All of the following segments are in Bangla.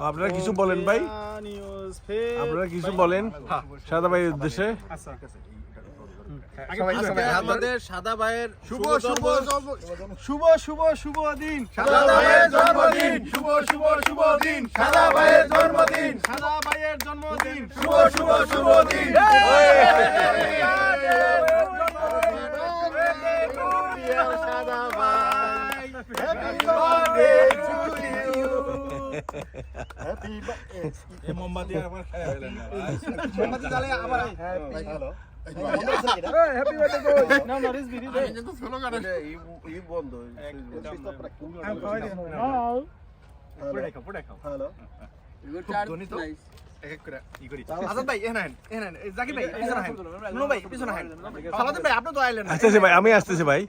আপনারা কিছু বলেন ভাই, আপনারা কিছু বলেন সাদা ভাইয়ের উদ্দেশ্যে। আমাদের সাদা ভাইয়ের শুভ শুভ শুভ শুভ শুভ দিন, সাদা ভাইয়ের জন্মদিন, শুভ শুভ শুভ দিন, সাদা ভাইয়ের জন্মদিন, সাদা ভাইয়ের জন্মদিন, শুভ শুভ শুভ দিন। সাদা ভাই, happy birthday to you. Happy birthday. মোমবাতি আবার খায় ফেলেন না, মোমবাতি জ্বালে আবার। হ্যালো, হ্যাপি বার্থডে কই? না না রিস ভিডিও দে, কিন্তু ফলো করে এই বন্ধ আমি খাওয়াই দিই। হ্যাঁ পুরো খাও হ্যালো ইউ চার্জ নাইস এক এক করে ই করি। আজাদ ভাই এখানে জাকির ভাই পিছনে আহেন, নুনো ভাই পিছনে আহেন, সালাদিন ভাই আপনি তো আইলেন না। আসতেছি ভাই, আমি আসতেছি ভাই,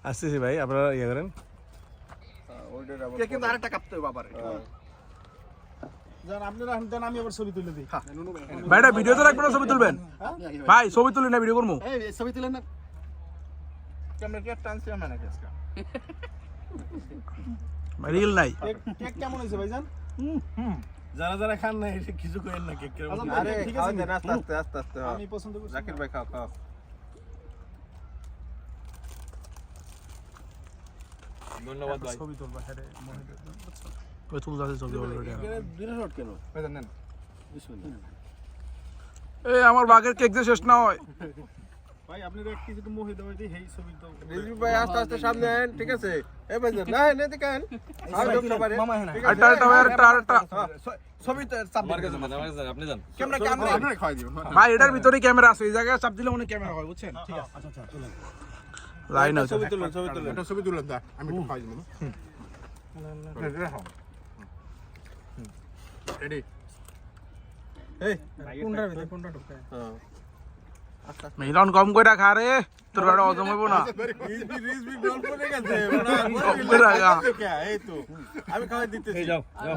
আসতেছি ভাই, আপনারা ইয়ে করেন। কে কিন্তু আরেকটা কাটতে হবে বাবারে। জান আপনারা দেন, আমি আবার ছবি তুলে দিই। নুনো ভাই ভাই এটা ভিডিও তো রাখবেন না, ছবি তুলবেন ভাই, ছবি তুলি না ভিডিও করবো। এই ছবি তুলেন না, ক্যামেরা কি টানছে মানে আজকে রিল নাই। কেক কেমন হইছে ভাইজান? যারা যারা খান না এটা কিছু করেন না, কেক কেমন? আরে ঠিক আছে দেন, আস্তে আস্তে আস্তে আস্তে। আমি পছন্দ করি। জাকির ভাই খাও খাও। ধন্যবাদ ভাই। ছবি তুলবা হেরে মনে করতে বুঝছো? ওই তুল যাচ্ছে ছবি অলরেডি। দুইটা শট কেন ভাইজান? নেন বিসমিল্লাহ। এই আমার বাগের কেক যে শেষ না হয় ভাই আপনি তো কিছু তো মোহিত হইতে হেই ছবি তো রিজভি ভাই আস্তে আস্তে সামনে আহেন, ঠিক আছে? এই ভাই না না এদিকে আহেন, আর লোক সবারে মামা হ্যাঁ আরেকটা আরেকটা আরেকটা ছবি তো চাপ আমার কাছে আপনি যান। ক্যামেরা ক্যামেরা আপনি খাওয়াই দিবেন। ভাই এটার ভিতরে ক্যামেরা আছে, এই জায়গায় চাপ দিলে মনে ক্যামেরা হয়, বুঝছেন? ঠিক আছে, আচ্ছা আচ্ছা চলেন। লাইন আছে, ছবি তুলুন, ছবি তুলুন। একটা ছবি তুলেন দা, আমি একটু খাওয়াই দিব। রেডি? এই কোনটার ভিতরে কোনটা ঢুকায়? হ্যাঁ মিলন কম কইরা খা রে, তোর বেটা হজম হইব না। রিজভি গল্প লেগেছে কম কইরা খা। এই তো আমি খাওয়াই দিতেছি। যাও যাও।